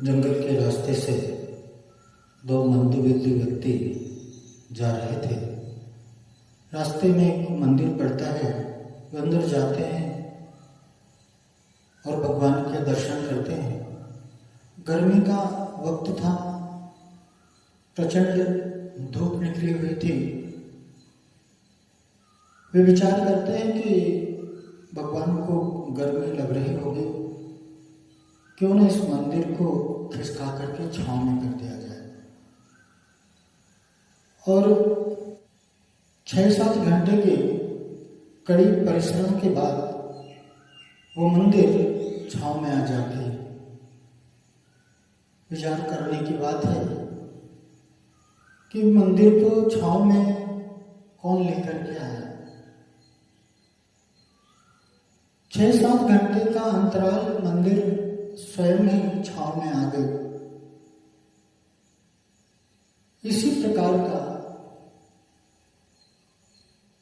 जंगल के रास्ते से दो मंदबुद्धि व्यक्ति जा रहे थे। रास्ते में एक मंदिर पड़ता है, वे अंदर जाते हैं और भगवान के दर्शन करते हैं। गर्मी का वक्त था, प्रचंड धूप निकली हुई थी। वे विचार करते हैं कि भगवान को गर्मी लग रही होगी, क्यों न इस मंदिर को खिसका करके छांव में कर दिया जाए। और 6-7 घंटे के कड़ी परिश्रम के बाद वो मंदिर छांव में आ जाती है। विचार करने की बात है कि मंदिर को छांव में कौन लेकर के आया। 6-7 घंटे का अंतराल मंदिर स्वयं ही छांव में आ गई। इसी प्रकार का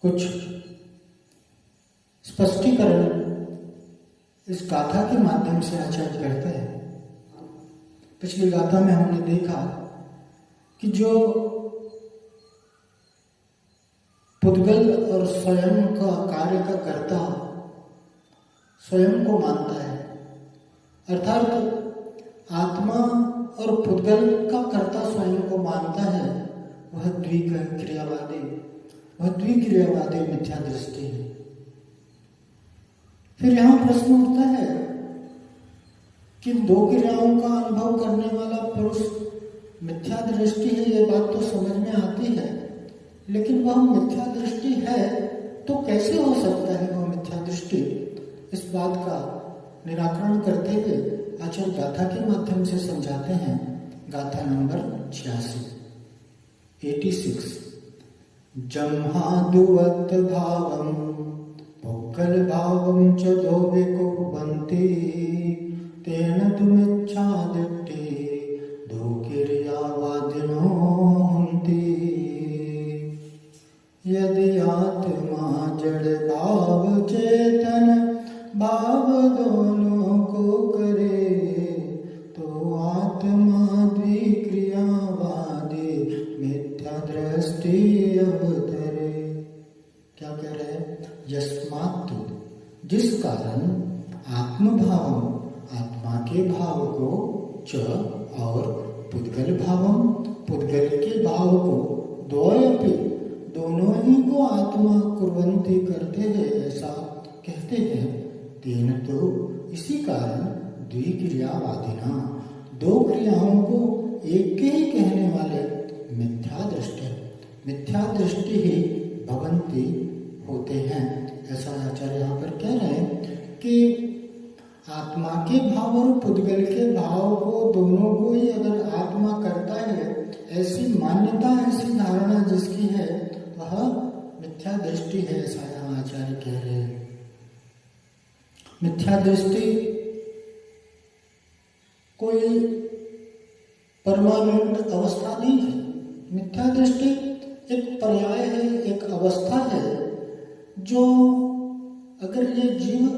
कुछ स्पष्टीकरण इस गाथा के माध्यम से आचार्य करते हैं। पिछली गाथा में हमने देखा कि जो पुद्गल और स्वयं का कार्य का कर्ता स्वयं को मानता है, अर्थात आत्मा और पुद्गल का कर्ता स्वयं को मानता है, वह द्विक्रियावादी मिथ्या दृष्टि है। फिर यहां प्रश्न उठता है कि दो क्रियाओं का अनुभव करने वाला पुरुष मिथ्या दृष्टि है, यह बात तो समझ में आती है, लेकिन वह मिथ्या दृष्टि है तो कैसे हो सकता है वह मिथ्या दृष्टि। इस बात का निराकरण करते हुए आचार्य गाथा के माध्यम से समझाते हैं। गाथा नंबर 86। जम्हादुवत् भावं पुग्गल भावं च दोविको बन्ति तेन तुमिच्छा दृष्टि दो क्रियावादिनो हन्ति। यदि आत्मा जड़ भाव चेतन भाव दोनों को करे तो आत्मा द्विक्रियावादी मिथ्या दृष्टि अवतरे। क्या कह रहे हैं? यस्मात्, जिस कारण आत्मभाव, आत्मा के भाव को, च और पुद्गल भावम, पुद्गल के भाव को, द्वयपि दोनों ही को आत्मा कुर्वन्ति करते हैं, ऐसा कहते हैं। तेन तो इसी कारण द्विक्रियावादिना, दो क्रियाओं को एक ही कहने वाले मिथ्या दृष्टि ही भवन्ति होते हैं। ऐसा आचार्य यहाँ पर कह रहे हैं कि आत्मा के भाव और पुद्गल के भाव को दोनों को ही अगर आत्मा करता है, ऐसी मान्यता, ऐसी धारणा जिसकी है, वह मिथ्या दृष्टि है, ऐसा यहाँ आचार्य कह रहे हैं। मिथ्या दृष्टि कोई परमानेंट अवस्था नहीं है। मिथ्या दृष्टि एक पर्याय है, एक अवस्था है, जो अगर ये जीव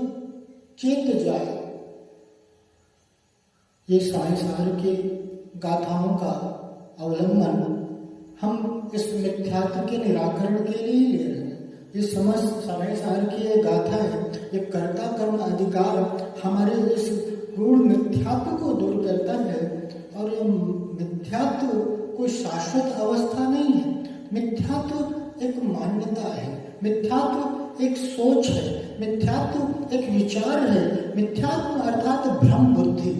चेत जाए, ये संसार की गाथाओं का अवलंबन हम इस मिथ्यात्व के निराकरण के लिए ले रहे हैं। ये संसार की ये गाथा है, ये कर्ता कर्म अधिकार हमारे इस गूढ़ मिथ्यात्व को दूर करता है। और ये मिथ्यात्व कोई शाश्वत अवस्था नहीं है। मिथ्यात्व एक मान्यता है, मिथ्यात्व एक सोच है, मिथ्यात्व एक विचार है। मिथ्यात्व अर्थात भ्रम बुद्धि,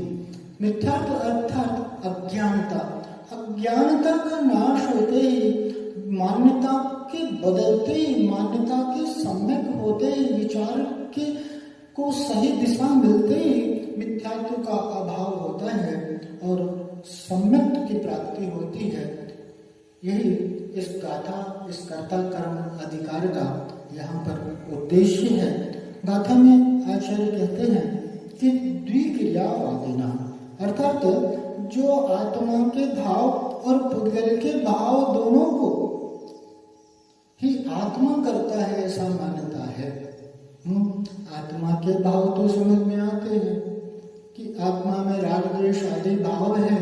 मिथ्यात्व अर्थात अज्ञानता। अज्ञानता का नाश होते ही, मान्यता के बदलते ही, मान्यता के सम्यक होते ही, विचार के को सही दिशा मिलते ही मिथ्यात्व का अभाव होता है और सम्यक की प्राप्ति होती है। यही इस गाथा, इस कर्ता कर्म अधिकार का यहाँ पर उद्देश्य है। गाथा में आचार्य कहते हैं कि द्विक्रियावादिना, अर्थात जो आत्मा के भाव और पुद्गल के भाव दोनों को ही आत्मा करता है, ऐसा मान्यता है। आत्मा के भाव तो समझ में आते हैं कि आत्मा में राग द्वेष आदि भाव है,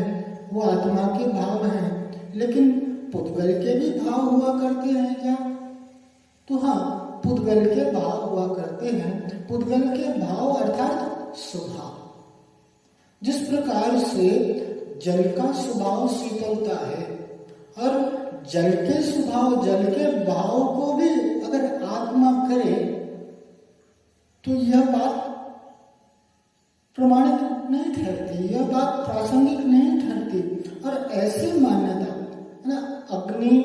वो आत्मा के भाव हैं, लेकिन पुद्गल के भी भाव हुआ करते हैं क्या? तो हाँ, पुद्गल के भाव हुआ करते हैं। पुद्गल के भाव अर्थात स्वभाव। जिस प्रकार से जल का स्वभाव शीतलता है और जल के स्वभाव, जल के भाव को भी अगर आत्मा करे तो यह बात प्रमाणित नहीं ठहरती, यह बात प्रासंगिक नहीं ठहरती। और ऐसी मान्यता है ना, अग्नि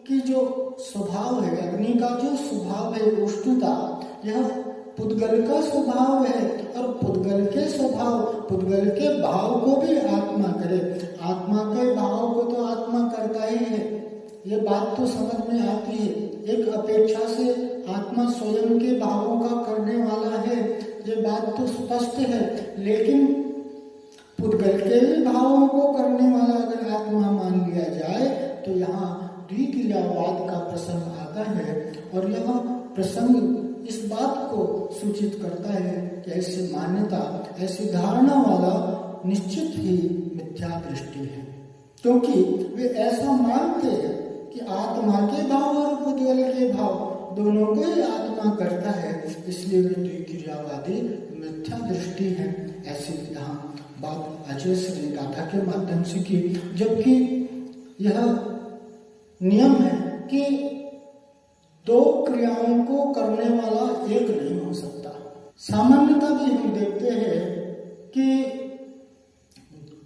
की जो स्वभाव है, अग्नि का जो स्वभाव है उष्णता, यह पुद्गल का स्वभाव है और पुद्गल के स्वभाव, पुद्गल के भाव को भी आत्मा करे। आत्मा के भाव को तो आत्मा करता ही है, ये बात तो समझ में आती है। एक अपेक्षा से आत्मा स्वयं के भावों का करने वाला है, ये बात तो स्पष्ट है। लेकिन पुद्गल के भी भावों को करने वाला अगर आत्मा मान लिया जाए तो यहाँ द्विक्रियावाद का प्रसंग आता है। और यह प्रसंग इस बात को सूचित करता है कि ऐसी मान्यता, ऐसी धारणा वाला निश्चित ही मिथ्या दृष्टि है, क्योंकि वे ऐसा मानते हैं कि आत्मा के भाव और पुद्गल के भाव दोनों को ही आत्मा करता है, इसलिए वे द्विक्रियावादी मिथ्या दृष्टि है। ऐसी यहाँ बात अजय श्री गाथा के माध्यम से की, जबकि यह नियम है कि दो क्रियाओं को करने वाला एक नहीं हो सकता। सामान्यता भी हम देखते हैं कि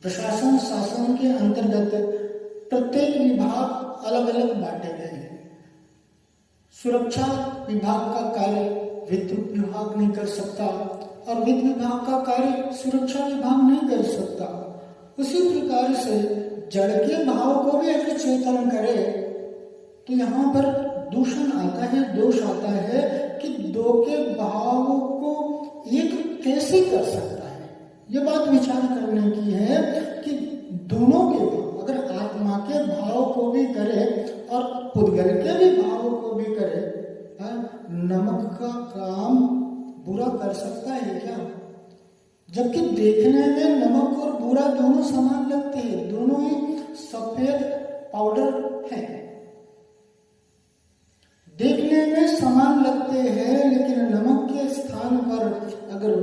प्रशासन शासन के अंतर्गत प्रत्येक विभाग अलग अलग बांटे गए हैं। सुरक्षा विभाग का कार्य वित्त विभाग नहीं कर सकता और वित्त विभाग का कार्य सुरक्षा विभाग नहीं कर सकता। उसी प्रकार से जड़ के भाव को भी अगर चेतन करे तो यहाँ पर दूषण आता है, दोष आता है कि दो के भाव को एक कैसे कर सकता है। ये बात विचार करने की है कि दोनों के भाव, अगर आत्मा के भाव को भी करे और पुद्गल के भी भाव को भी करे, नमक का काम बुरा कर सकता है क्या? जबकि देखने में नमक और बुरा दोनों समान लगते हैं, दोनों ही सफेद पाउडर है, देखने में समान लगते हैं, लेकिन नमक के स्थान पर अगर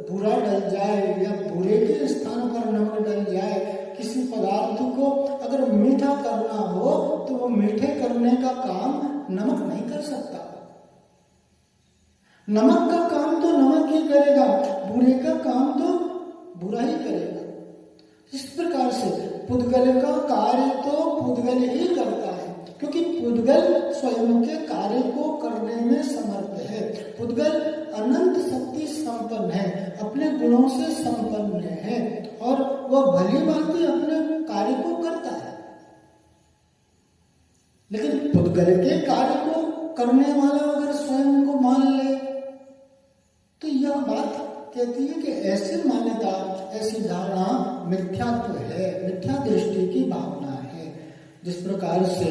बुरा डल जाए या बुरे के स्थान पर नमक डल जाए, किसी पदार्थ को अगर मीठा करना हो तो वो मीठे करने का काम नमक नहीं कर सकता। नमक का काम तो नमक ही करेगा, बुरे का काम तो बुरा ही करेगा। इस प्रकार से पुद्गल का कार्य तो पुद्गल ही करता है, क्योंकि पुद्गल स्वयं के कार्य को करने में समर्थ है। पुद्गल अनंत शक्ति संपन्न है, अपने गुणों से संपन्न है और वह भली भांति अपने कार्य को करता है। लेकिन पुद्गल के कार्य को करने वाला अगर स्वयं को मान ले तो यह बात कहती है कि ऐसी मान्यता, ऐसी धारणा मिथ्यात्व है, मिथ्या दृष्टि की भावना है। जिस प्रकार से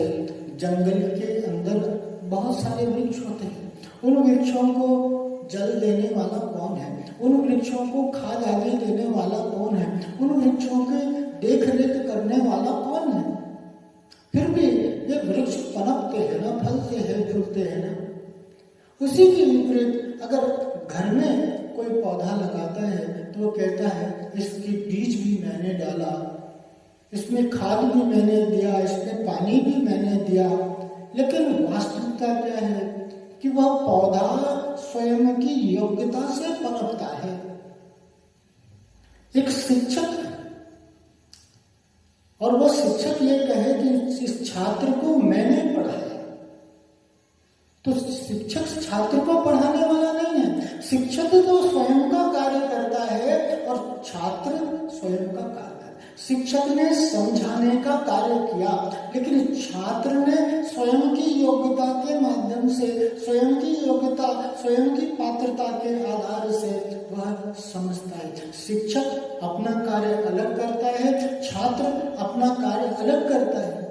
जंगल के अंदर बहुत सारे वृक्ष होते हैं, उन वृक्षों को जल देने वाला कौन है, उन वृक्षों को खाद आदि देने वाला कौन है, उन वृक्षों के देख रेख करने वाला कौन है? फिर भी ये वृक्ष पनपते हैं ना, फलते हैं, फूलते हैं ना। उसी के विपरीत अगर घर में कोई पौधा लगाता है तो वो कहता है इसकी बीज भी मैंने डाला, इसमें खाद भी मैंने दिया, इसमें पानी भी मैंने दिया। लेकिन वास्तविकता क्या है कि वह पौधा स्वयं की योग्यता से पनपता है। एक शिक्षक और वह शिक्षक ये कहे कि इस छात्र को मैंने पढ़ाया, तो शिक्षक छात्र को पढ़ाने वाला नहीं है। शिक्षक तो स्वयं का कार्य करता है और छात्र स्वयं का कार्य। शिक्षक ने समझाने का कार्य किया, लेकिन छात्र ने स्वयं की योग्यता के माध्यम से, स्वयं की योग्यता, स्वयं की पात्रता के आधार से वह समझता है। शिक्षक अपना कार्य अलग करता है, छात्र अपना कार्य अलग करता है।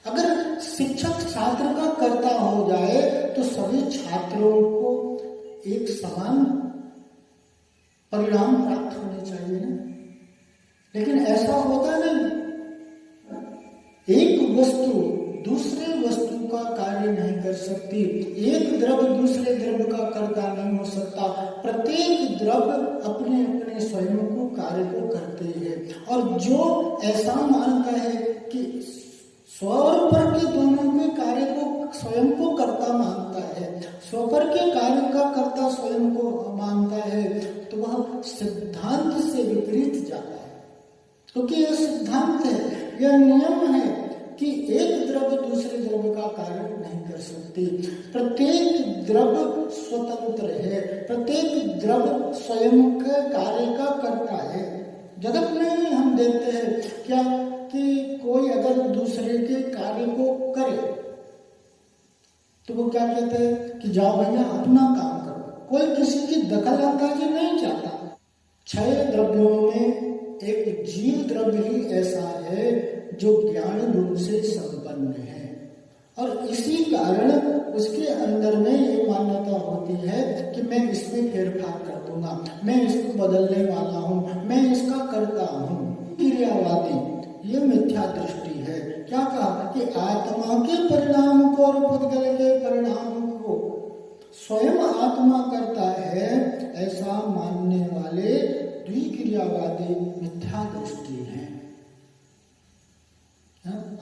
अगर शिक्षक छात्र का कर्ता हो जाए तो सभी छात्रों को एक समान परिणाम प्राप्त होनी चाहिए ना, लेकिन ऐसा होता नहीं। एक वस्तु दूसरे वस्तु का कार्य नहीं कर सकती, एक द्रव्य दूसरे द्रव्य का कर्ता नहीं हो सकता। प्रत्येक द्रव्य अपने अपने स्वयं को कार्य को करते हैं। और जो ऐसा मानता है कि स्व और पर के दोनों के कार्य को स्वयं को कर्ता मानता है, स्वपर के कार्य का कर्ता स्वयं को मानता है, तो वह सिद्धांत से विपरीत जाता है। क्योंकि यह सिद्धांत है, यह नियम है कि एक द्रव्य दूसरे द्रव्य का कार्य नहीं कर सकती। प्रत्येक द्रव्य स्वतंत्र है, प्रत्येक द्रव्य स्वयं के कार्य का करता है। जगत में ही हम देखते हैं क्या कि कोई अगर दूसरे के कार्य को करे तो वो क्या कहते हैं कि जाओ भैया अपना काम करो, कोई किसी की दखल अंदाजी नहीं चाहता। 6 द्रव्यों में एक जीव द्रव्य ही ऐसा है जो ज्ञान गुण से संपन्न है, और इसी कारण उसके अंदर में ये मान्यता होती है कि मैं इसमें फेरफार कर दूंगा, मैं इसको बदलने वाला हूँ, मैं इसका करता हूँ। क्रियावादी ये मिथ्या दृष्टि है। क्या कहा कि आत्मा के परिणाम को और पुद्गल के परिणाम को स्वयं आत्मा करता है, ऐसा मानने वाले द्विक्रियावादी मिथ्या दृष्टि है।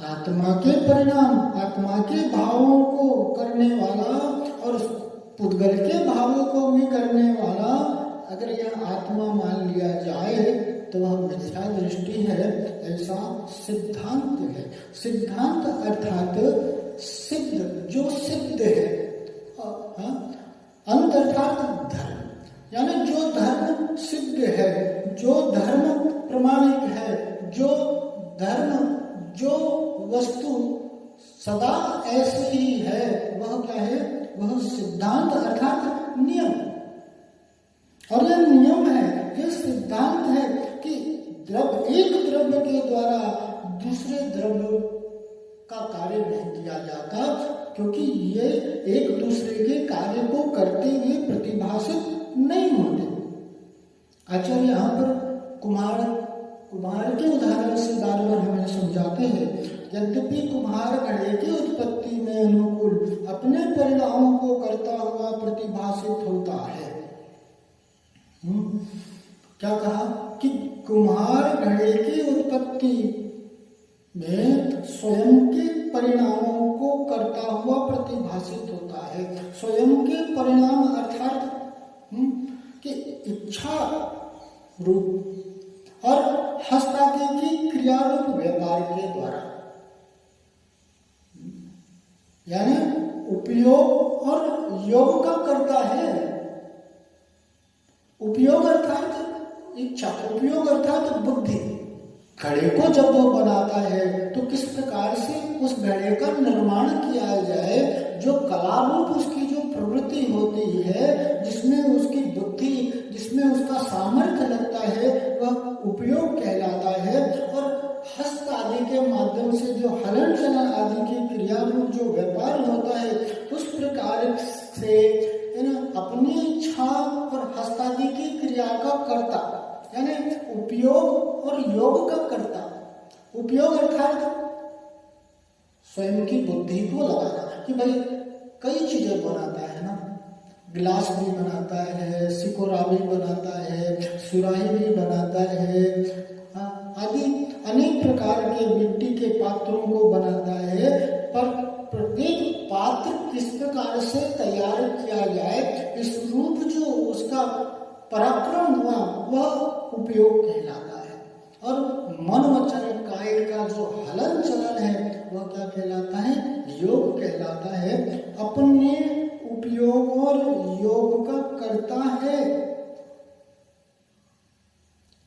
आत्मा के परिणाम, आत्मा के भावों को करने वाला और पुद्गल के भावों को भी करने वाला अगर यह आत्मा मान लिया जाए तो वह मिथ्या दृष्टि है, ऐसा सिद्धांत है। सिद्धांत अर्थात सिद्ध, जो सिद्ध है, अंत अर्थात धर्म, यानी जो धर्म सिद्ध है, जो धर्म प्रमाणिक है, जो धर्म, जो वस्तु सदा ऐसी ही है, वह क्या है? वह सिद्धांत अर्थात नियम। और यह नियम है, यह सिद्धांत है कि द्रव्य, एक द्रव्य के द्वारा दूसरे द्रव्य का कार्य नहीं किया जाता, क्योंकि ये एक दूसरे के कार्य को करते हुए प्रतिभाषित नहीं होते। आचार्य यहाँ पर कुम्हार के उदाहरण से बार बार हमें समझाते हैं, यद्यपि कुम्हार घड़े की उत्पत्ति में अनुकूल अपने परिणामों को करता हुआ प्रतिभाषित होता है। क्या कहा कि कुम्हार घड़े की उत्पत्ति में स्वयं के परिणामों को करता हुआ प्रतिभाषित होता है। स्वयं के परिणाम अर्थात कि इच्छा रूप और हस्तादि की क्रिया रूप व्यापार के द्वारा, यानी उपयोग और योग का करता है। उपयोग अर्थात इच्छा, उपयोग अर्थात बुद्धि। घड़े को जब वो बनाता है तो किस प्रकार से उस घड़े का निर्माण किया जाए, जो कला रूप उसकी जो प्रवृत्ति होती है, जिसमें उसकी बुद्धि, जिसमें उसका सामर्थ्य लगता है, वह उपयोग कहलाता है। और हस्त आदि के माध्यम से जो हलन चलन आदि की क्रिया रूप जो व्यापार होता है, उस प्रकार से अपनी इच्छा और हस्तादि की क्रिया का कर्ता, यानी उपयोग और योग का कर्ता। उपयोग अर्थात स्वयं की बुद्धि को लगाना कि भाई कई चीजें बनाता है ना, गिलास भी बनाता है, सिकोरा भी बनाता है, सुराही भी बनाता है, आदि अनेक प्रकार के मिट्टी के पात्रों को बनाता है। पर प्रत्येक पात्र किस प्रकार से तैयार किया जाए, इस रूप जो उसका पराक्रम हुआ, वह उपयोग कहलाता है। और मन वचन काय का जो हलन चलन है, वह क्या कहलाता है? योग कहलाता है। अपने उपयोग और योग का करता है।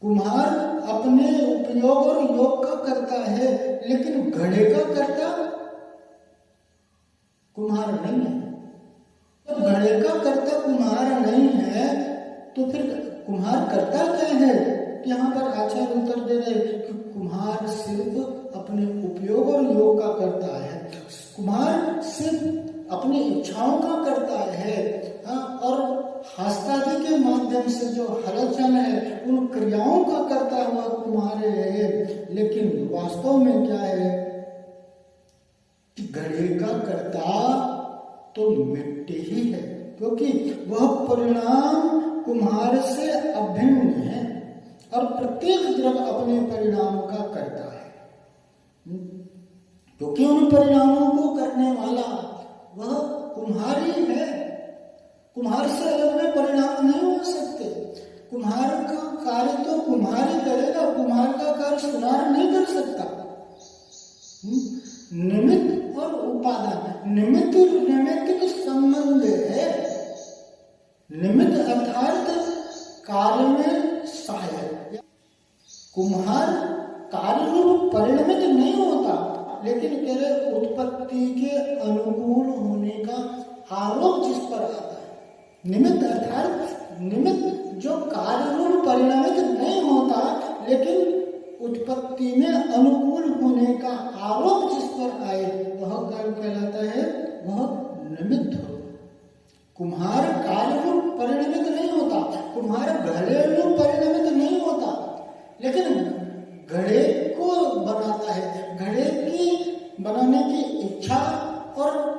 कुम्हार अपने उपयोग और योग का करता है, लेकिन घड़े का करता कुम्हार नहीं है। तो घड़े का कर्ता कुम्हार नहीं है, तो फिर कुम्हार करता क्या है? यहाँ पर आचार्य उत्तर दे रहे कि कुम्हार सिर्फ अपने उपयोग और योग का करता है। कुम्हार सिर्फ अपनी इच्छाओं का करता है, हाँ, और हस्तादि के माध्यम से जो हलचल है उन क्रियाओं का करता हुआ कुम्हार है, लेकिन वास्तव में क्या है कि घड़े का कर्ता तो मिट्टी ही है, क्योंकि वह परिणाम कुम्हार से अभिन्न है और प्रत्येक द्रव्य अपने परिणाम का करता है, क्योंकि उन परिणामों को करने वाला वह कुम्हार ही है। कुम्हार से अलग में परिणाम नहीं हो सकते। कुम्हार का कार्य तो कुम्हार ही करेगा, कुम्हार का कार्य सुनार नहीं कर सकता। निमित्त और उपादान, निमित्त नैमित्तिक संबंध है। निमित्त अर्थात कार्य में सहायक। कुम्हार कार्य रूप परिणमित नहीं होता, लेकिन कह रहे उत्पत्ति के अनुकूल होने का आरोप जिस पर आता है। निमित्त अर्थात निमित्त जो कार्य रूप परिणमित नहीं होता, लेकिन उत्पत्ति में अनुकूल होने का आरोप जिस पर आए वह कर्म कहलाता है, वह निमित्त हो। कुम्हार कार्य रूप परिणमित नहीं होता, कुम्हार घड़े रूप परिणमित नहीं होता, लेकिन घड़े को बनाता है। घड़े की बनाने की इच्छा और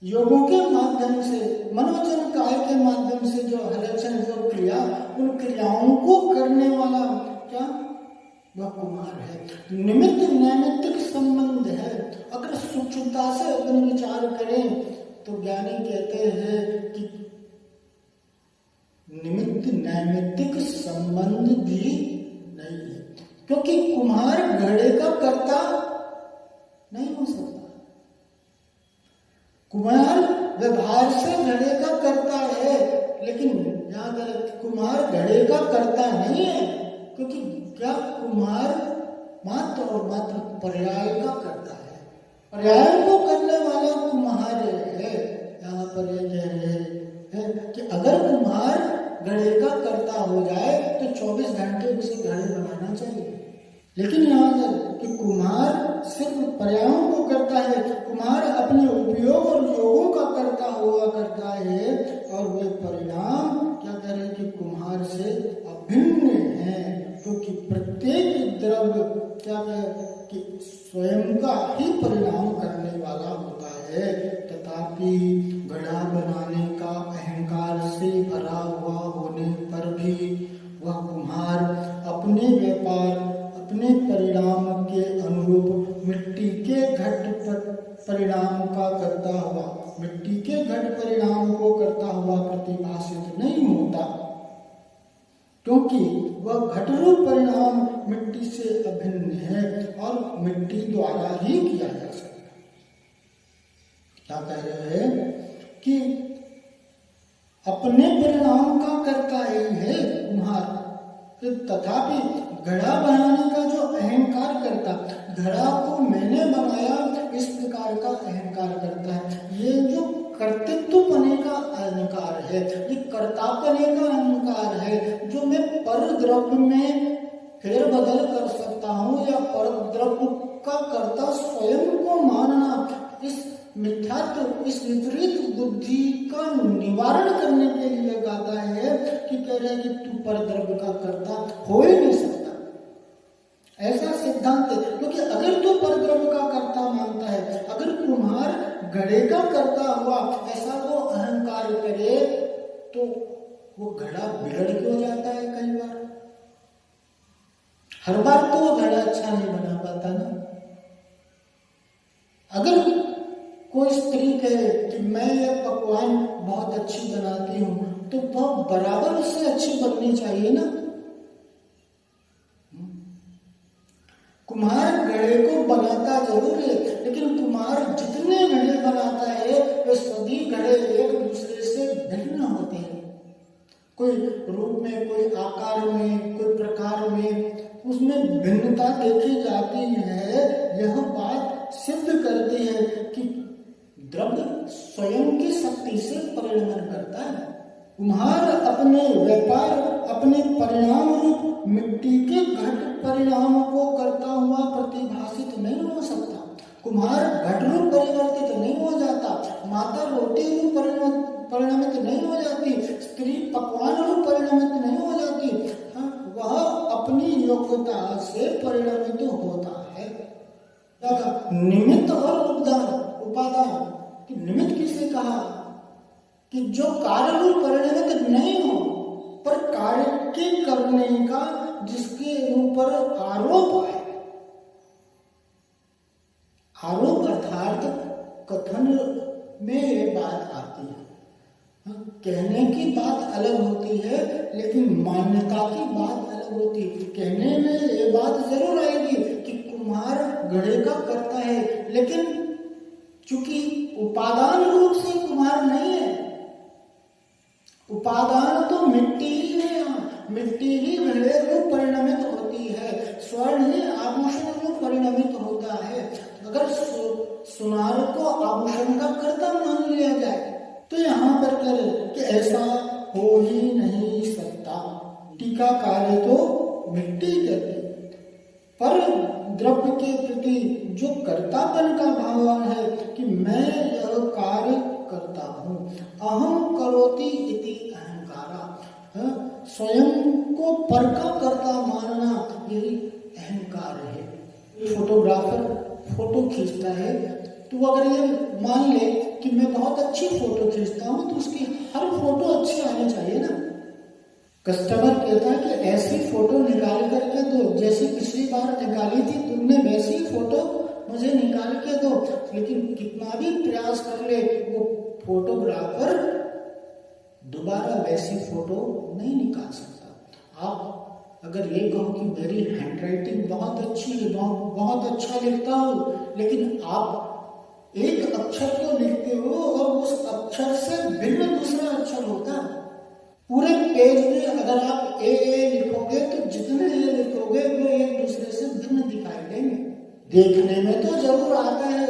योगों के माध्यम से, मनोवचन काय के माध्यम से जो हलचल, जो क्रिया, उन क्रियाओं को करने वाला क्या, वह कुम्हार है। निमित्त नैमित्तिक संबंध है। अगर सूक्ष्मता से अपन विचार करें तो ज्ञानी कहते हैं कि निमित्त नैमित्तिक संबंध भी नहीं है, क्योंकि कुम्हार घड़े का कर्ता नहीं हो सकता। कुम्हार व्यवहार से घड़े का कर्ता है, लेकिन यहां पर कुम्हार घड़े का कर्ता नहीं है, क्योंकि क्या कुम्हार मात्र और मात्र पर्याय का करता है। पर्याय को करने वाला कुम्हार है। यहाँ पर ये कह रहे हैं कि अगर कुम्हार घड़े का कर्ता हो जाए तो 24 घंटे उसे घड़े बनाना चाहिए, लेकिन यहाँ पर कि कुम्हार सिर्फ पर्यायों को करता है। कुम्हार अपने उपयोग और योगों का करता हुआ करता है, और वे परिणाम क्या करें कि कुम्हार से अभिन्न है, क्योंकि प्रत्येक द्रव्य क्या है कि स्वयं का ही परिणाम करने वाला होता है। तथापि घड़ा बनाने का अहंकार से भरा हुआ होने पर भी वह कुम्हार अपने व्यापार, अपने परिणाम के अनुरूप मिट्टी के घट परिणाम का करता हुआ, मिट्टी के घट परिणाम को करता हुआ प्रतिभाषित नहीं होता, क्योंकि वह घट रूप परिणाम मिट्टी से अभिन्न है और मिट्टी द्वारा ही किया जा सकता है। क्या कह रहे हैं कि अपने परिणाम का करता ही है कुम्हार। तथापि घड़ा बनाने का जो अहंकार करता, घड़ा को मैंने बनाया इस प्रकार का अहंकार करता है, ये जो कर्तृत्व पने का अहंकार है, ये कर्तापने का अहंकार है, जो मैं पर द्रव्य में फेरबदल कर सकता हूँ या पर द्रव्य का कर्ता स्वयं को मानना, इस मिथ्यात्व, इस विपरीत बुद्धि का निवारण करने के लिए गाता है कि कह रहे हैं कि तू पर द्रव्य का कर्ता हो ही नहीं सकता। ऐसा सिद्धांत है, क्योंकि अगर तू पर द्रव्य का कर्ता मानता है, अगर कुम्हार घड़े का कर्ता हुआ ऐसा वो अहंकार करे, तो वो घड़ा बिगड़ क्यों जाता है। कई बार, हर बार तो वो घड़ा अच्छा नहीं बना पाता ना। अगर कोई स्त्री कहे कि मैं ये पकवान बहुत अच्छी बनाती हूँ, तो वह बराबर उससे अच्छी बननी चाहिए ना। कुम्हार घड़े को बनाता जरूर है, लेकिन कुम्हार जितने घड़े बनाता है वे सभी घड़े एक दूसरे से भिन्न होते हैं। कोई रूप में, कोई आकार में, कोई प्रकार में उसमें भिन्नता देखी जाती है। यह बात सिद्ध करती है कि द्रव्य स्वयं की शक्ति से परिणमन करता है। कुम्हार अपने व्यापार, अपने परिणाम रूप मिट्टी के घट परिणाम को करता हुआ प्रतिभाषित नहीं हो सकता। कुम्हार घट रूप परिवर्तित नहीं हो जाता, माता रोटी रूप परिणमित नहीं हो जाती, स्त्री पकवान रूप परिणमित नहीं हो जाती, वह अपनी योग्यता से परिणमित होता है। निमित्त और उपादान कि निमित्त किसे कहा कि जो कार्य रूप परिणमित नहीं हो पर कार्य के करने का जिसके ऊपर आरोप है। आरोप अर्थात कथन में ये बात आती है, कहने की बात अलग होती है लेकिन मान्यता की बात अलग होती है। कहने में ये बात जरूर आएगी कि कुम्हार घड़े का करता है, लेकिन चूंकि उपादान रूप से कुम्हार नहीं है, उपादान तो मिट्टी ही है, मिट्टी ही घड़े रूप परिणमित होती है, स्वर्ण ही आभूषण रूप परिणमित होता है। अगर सुनार को आभूषण का कर्ता मान लिया जाए तो यहाँ पर करे कि ऐसा हो ही नहीं सकता। मिट्टी का कार्य तो मिट्टी करती, पर द्रव्य के प्रति जो कर्तापन का भाव है कि मैं यह कार्य करता हूँ, अहम करोति इति अहंकारा, स्वयं को पर का कर्ता मानना यही अहंकार है। फोटोग्राफर फोटो खींचता है तो अगर ये मान ले कि मैं बहुत अच्छी फोटो खींचता हूँ तो उसकी हर फोटो अच्छी आनी चाहिए ना। कस्टमर कहता है कि ऐसी फोटो निकाल करके दो जैसी पिछली बार निकाली थी तुमने, वैसी फोटो मुझे निकाल के दो, लेकिन कितना भी प्रयास कर ले वो फोटोग्राफर दोबारा वैसी फोटो नहीं निकाल सकता। आप अगर ये कहो कि मेरी हैंडराइटिंग बहुत अच्छी है, बहुत अच्छा लिखता हूँ, लेकिन आप एक अक्षर को लिखते हो और उस अक्षर से भिन्न दूसरा अक्षर होता है। पूरे पेज में अगर आप ए लिखोगे तो जितने ए लिखोगे वो एक दूसरे से भिन्न दिखाई देंगे। देखने में तो जरूर आता है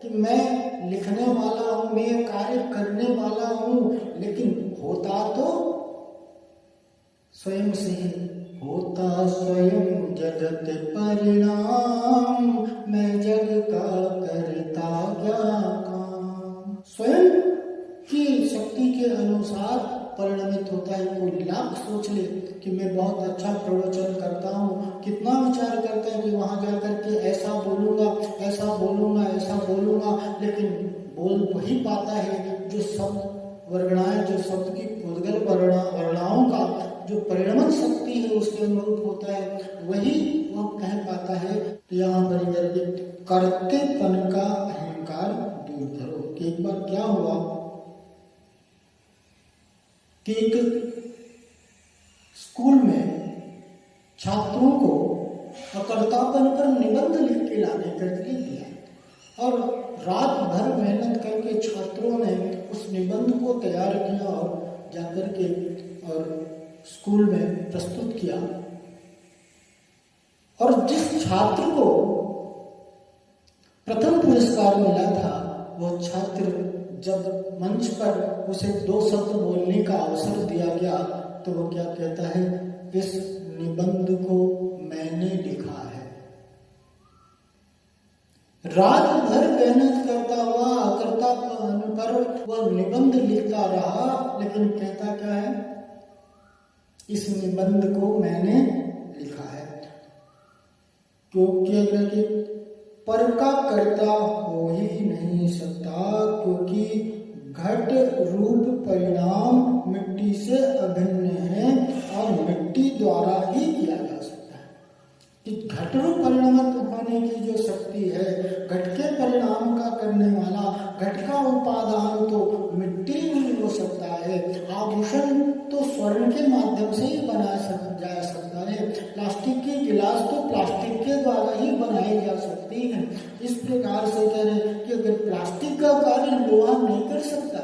कि मैं लिखने वाला हूँ, मैं कार्य करने वाला हूँ, लेकिन होता तो स्वयं से ही होता स्वयं जगत परिणाम, मैं जग का करता क्या काम। स्वयं की शक्ति के अनुसार परिणमित होता है। कोई लाख सोच ले कि मैं बहुत अच्छा प्रवचन करता हूँ, कितना विचार करता है कि वहां जाकर के ऐसा बोलूंगा, ऐसा बोलूंगा, ऐसा बोलूंगा, लेकिन बोल वही पाता है जो शब्द वर्णाएं, जो शब्द की उद्गल वर्णाओं का जो परिणमन शक्ति है उसके अनुरूप होता है, वही वह कह पाता है। तो यहाँ पर करके कर्तेपन का अहंकार दूर करो। कि एक बार क्या हुआ कि एक स्कूल में छात्रों को अकर्तापन पर निबंध लिख के लाने के लिए दिया और रात भर मेहनत करके छात्रों ने उस निबंध को तैयार किया और जाकर के और स्कूल में प्रस्तुत किया। और जिस छात्र को प्रथम पुरस्कार मिला था वो छात्र जब मंच पर उसे 2 शब्द बोलने का अवसर दिया गया तो वो क्या कहता है, इस निबंध को मैंने लिखा है। रात भर मेहनत करता हुआ अकर्तापन पर वह निबंध लिखता रहा, लेकिन कहता क्या है, इस निबंध को मैंने लिखा है। क्योंकि अगर पर का कर्ता हो ही नहीं सकता, क्योंकि घट रूप परिणाम मिट्टी से अभिन्न है और मिट्टी द्वारा ही किया जा सकता है। कि घट रूप परिणामित होने की जो शक्ति है, घट के परिणाम का करने वाला, घट का उपादान तो मिट्टी में हो सकता है, आभूषण तो स्वर्ण के माध्यम से ही बनाया जा सकता है, प्लास्टिक के गिलास तो प्लास्टिक के द्वारा ही बनाई जा सकती है। इस प्रकार से कह रहे हैं कि अगर प्लास्टिक का कार्य लोहा नहीं कर सकता,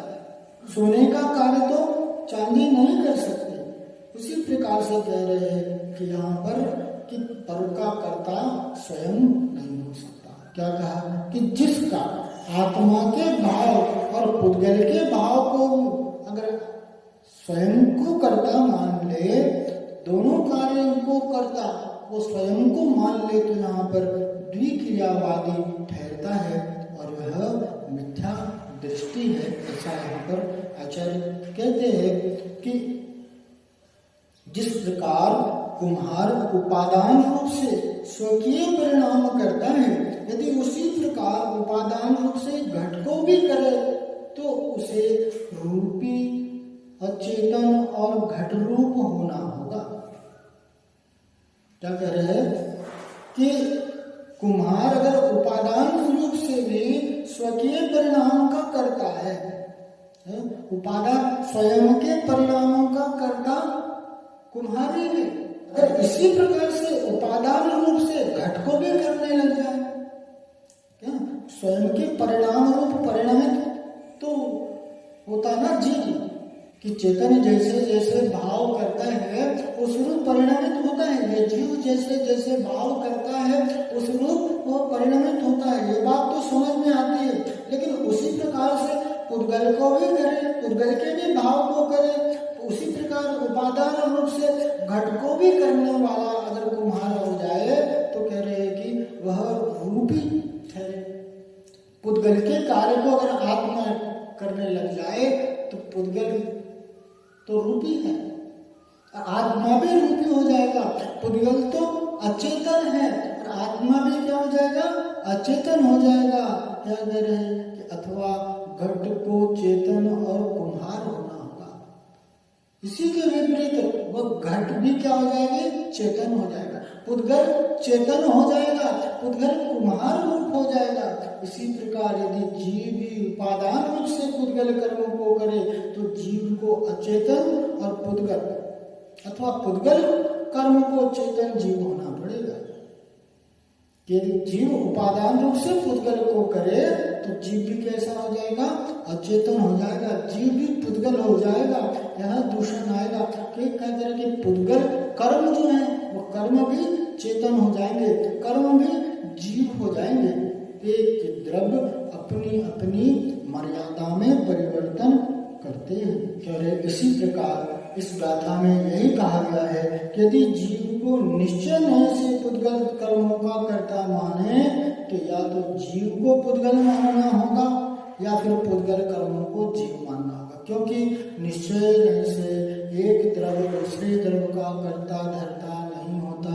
सोने का कार्य तो चांदी नहीं कर सकती, उसी प्रकार से कह रहे हैं कि यहाँ पर कि पर का कर्ता स्वयं नहीं हो सकता। क्या कहा कि जिसका आत्मा के भाव और पुद्गल के भाव को अगर स्वयं को कर्ता मान ले, दोनों कार्यों को कर्ता वो स्वयं को मान ले, तो यहाँ पर द्विक्रियावादी ठहरता है और वह मिथ्या दृष्टि है। ऐसा यहाँ पर आचार्य कहते हैं कि जिस प्रकार कुम्हार उपादान रूप से स्वकीय परिणाम करता है, यदि उसी प्रकार उपादान रूप से घट को भी करे तो उसे रूपी अचेतन और घट रूप होना होगा। क्या कह रहे हैं कि कुम्हार अगर उपादान रूप से भी स्वकीय परिणाम का करता है, उपादान स्वयं के परिणामों का करता कुम्हार ही है, अगर इसी प्रकार से उपादान रूप से घट को भी करने लग जाए, क्या स्वयं के परिणाम रूप परिणमित तो होता ना जीव कि चेतन जैसे जैसे भाव करता है उस रूप परिणमित होता है, ये जीव जैसे जैसे भाव करता है उस रूप वो परिणमित होता है। ये बात तो समझ में आती है, लेकिन उसी प्रकार से पुद्गल को भी करे, पुद्गल के भी भाव को करे, उसी प्रकार उपादान रूप से घट को भी करने वाला अगर कुम्हार हो जाए तो कह रहे हैं कि वह रूपी ठहरे। पुद्गल के कार्य को अगर आत्मा करने लग जाए तो पुद्गल तो रूपी है, आत्मा भी रूपी हो जाएगा। पुद्गल तो अचेतन है और आत्मा भी क्या हो जाएगा, अचेतन हो जाएगा। क्या कह रहे हैं कि अथवा घट को चेतन और कुम्हार होना होगा। इसी के विपरीत वह घट भी क्या हो जाएगी, चेतन हो जाएगा। पुद्गल चेतन हो जाएगा, पुद्गल कुम्हार रूप हो जाएगा। इसी प्रकार यदि जीव भी उपादान रूप से पुद्गल कर्मों को करे तो जीव को अचेतन और पुद्गल अथवा पुद्गल कर्म को चेतन जीव होना पड़ेगा। यदि जीव उपादान रूप से पुद्गल को करे तो जीव भी कैसा हो जाएगा, अचेतन हो जाएगा, जीव भी पुद्गल हो जाएगा। यह दूषण आएगा कि क्या तरह के पुद्गल कर्म जो है वो कर्म भी चेतन हो जाएंगे, कर्म भी जीव हो जाएंगे। एक द्रव्य अपनी अपनी मर्यादा में परिवर्तन करते हैं। कह रहे इसी प्रकार इस गाथा में यही कहा गया है कि यदि जीव को निश्चय नहीं से पुद्गल कर्मों का कर्ता माने तो या तो जीव को पुद्गल मानना होगा या फिर पुद्गल कर्मों को जीव मानना होगा, क्योंकि निश्चय नहीं से एक द्रव्य दूसरे द्रव्य का कर्ता धर्ता नहीं होता।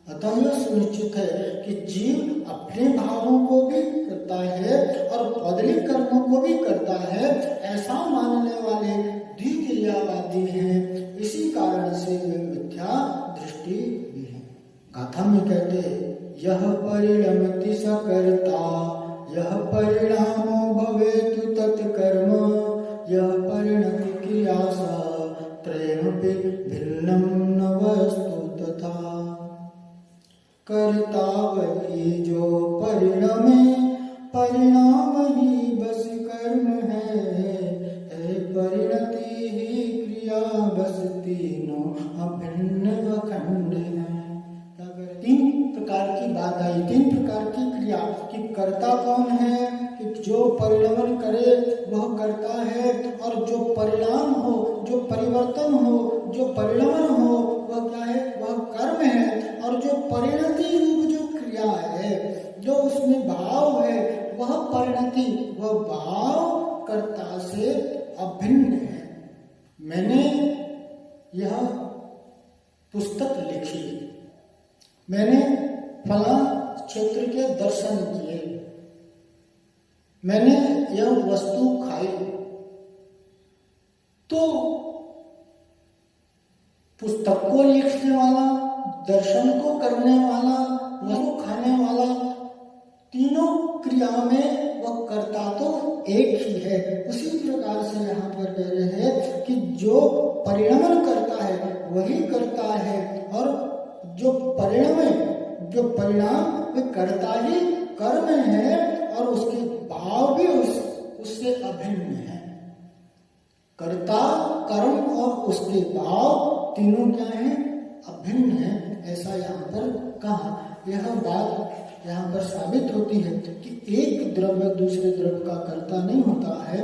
अतः यह सुनिश्चित है कि जीव अपने भावों को भी करता है और पौदलिक कर्मों को भी करता है, ऐसा मानने वाले द्विक्रियावादी हैं। इसी कारण से वे मिथ्या दृष्टि भी है। गाथा में कहते हैं यह परिणमति सकर्ता यह परिणामो भवेतु तत्कर्म यह परिणति क्रिया सा त्रयमपि भिन्नं न वस्तु तथा। कर्ता वही जो परिणमे परिणाम ही बस कर्म है परिणति ही क्रिया बस तीनों अभिन्न अखंड है। तीन प्रकार की बात आई, तीन प्रकार की क्रिया कि कर्ता कौन है, कि जो परिणमन करे वह करता है, और जो परिणाम हो, जो परिवर्तन हो, जो परिणमन हो वह क्या है, वह कर्म है। और जो परिणति रूप जो क्रिया है, जो उसमें भाव है, वह परिणति, वह भाव कर्ता से अभिन्न है। मैंने यह पुस्तक लिखी, मैंने फला क्षेत्र के दर्शन किए, मैंने यह वस्तु खाई, तो पुस्तक को लिखने वाला, दर्शन को करने वाला, वह खाने वाला, तीनों क्रिया में वह कर्ता तो एक ही है। उसी प्रकार से यहाँ पर कह रहे हैं कि जो परिणमन करता है वही करता है, और जो परिणाम है, जो परिणाम वे कर्ता ही कर्म है, और उसके भाव भी उससे अभिन्न है। कर्ता, कर्म और उसके भाव तीनों क्या है, अभिन्न है। ऐसा यहाँ पर कहा। यह बात यहाँ पर साबित होती है कि एक द्रव्य दूसरे द्रव्य का कर्ता नहीं होता है।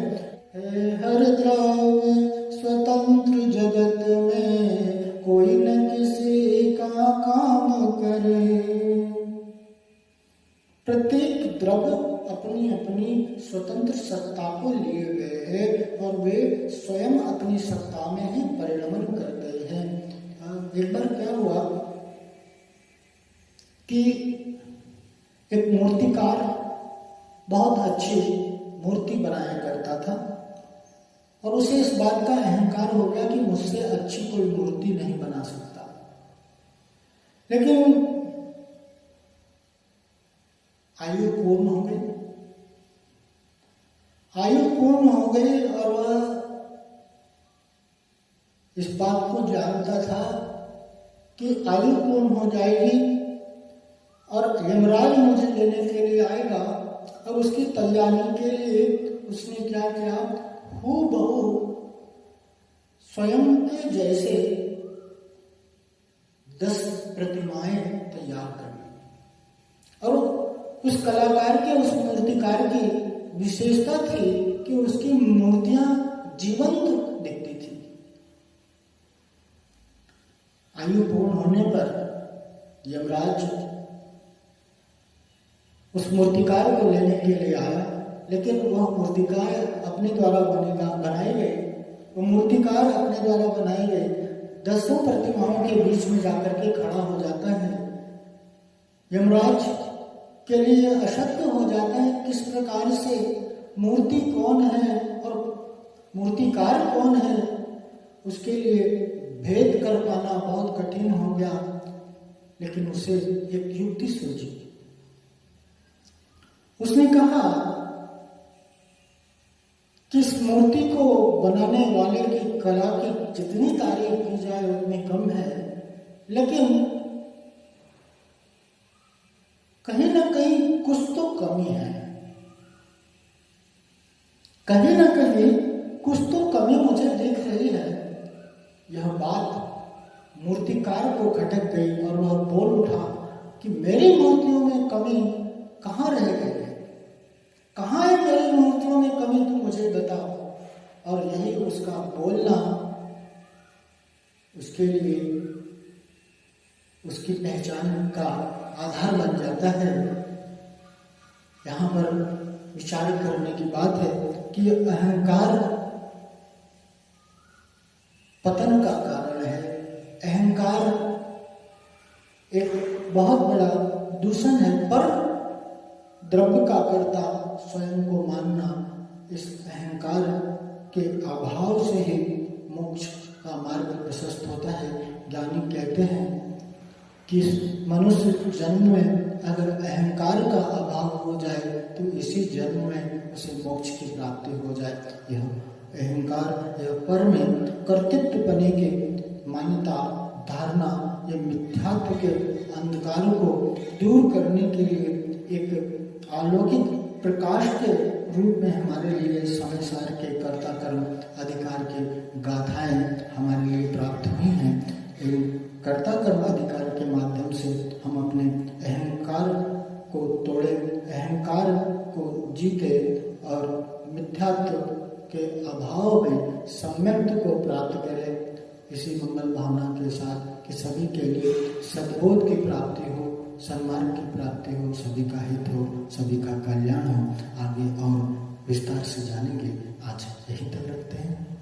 हर द्रव्य स्वतंत्र जगत में कोई न किसी का काम करे। प्रत्येक द्रव्य अपनी अपनी स्वतंत्र सत्ता को लिए गए हैं और वे स्वयं अपनी सत्ता में ही परिणमन कर गए हैं। एक बार क्या हुआ कि एक मूर्तिकार बहुत अच्छी मूर्ति बनाया करता था और उसे इस बात का अहंकार हो गया कि मुझसे अच्छी कोई मूर्ति नहीं बना सकता। लेकिन आयु पूर्ण हो गई और वह इस बात को जानता था कि आयु पूर्ण हो जाएगी और यमराज मुझे लेने के लिए आएगा और उसकी तैयारी के लिए उसने क्या किया, हूबहू स्वयं के जैसे 10 प्रतिमाएं तैयार कर ली। और उस कलाकार के, उस मूर्तिकार की विशेषता थी कि उसकी मूर्तियां जीवंत दिखती थी। आयु पूर्ण होने पर यमराज उस मूर्तिकार को लेने के लिए आया, लेकिन वह मूर्तिकार अपने द्वारा बनाए गए, वो मूर्तिकार अपने द्वारा बनाए गए 10 प्रतिमाओं के बीच में जाकर के खड़ा हो जाता है। यमराज के लिए अशक्त हो जाता है किस प्रकार से मूर्ति कौन है और मूर्तिकार कौन है, उसके लिए भेद कर पाना बहुत कठिन हो गया। लेकिन उसे एक युक्ति सूझी। उसने कहा कि इस मूर्ति को बनाने वाले की कला की जितनी तारीफ की जाए उतनी कम है, लेकिन कहीं ना कहीं कुछ तो कमी है, कहीं ना कहीं कुछ तो कमी मुझे दिख रही है। यह बात मूर्तिकार को खटक गई और वह बोल उठा कि मेरी मूर्तियों में कमी कहाँ रह गई है, कहाँ है मेरी मूर्तियों में कमी, तुम मुझे बताओ। और यही उसका बोलना उसके लिए उसकी पहचान का आधार बन जाता है। यहाँ पर विचार करने की बात है कि अहंकार पतन का कारण है। अहंकार एक बहुत बड़ा दूषण है, पर द्रव्य का कर्ता स्वयं को मानना, इस अहंकार के अभाव से ही मोक्ष का मार्ग प्रशस्त होता है। ज्ञानी कहते हैं कि मनुष्य जन्म में अगर अहंकार का अभाव हो जाए तो इसी जन्म में उसे मोक्ष की प्राप्ति हो जाए। यह अहंकार, यह पर में कर्तृत्वपने के मान्यता, धारणा, यह मिथ्यात्व के अंधकार को दूर करने के लिए एक अलौकिक प्रकाश के रूप में हमारे लिए समय सार के कर्ता कर्म अधिकार की गाथाएं हमारे लिए प्राप्त हुई हैं। इन कर्ता कर्म अधिकार के माध्यम से हम अपने अहंकार को तोड़े, अहंकार को जीते और मिथ्यात्व के अभाव में सम्यक्त को प्राप्त करें। इसी मंगल भावना के साथ कि सभी के लिए सद्बोध की प्राप्ति हो, सन्मार्ग की प्राप्ति हो, सभी का हित हो, सभी का कल्याण हो। आगे और विस्तार से जानेंगे। आज यही तक रखते हैं।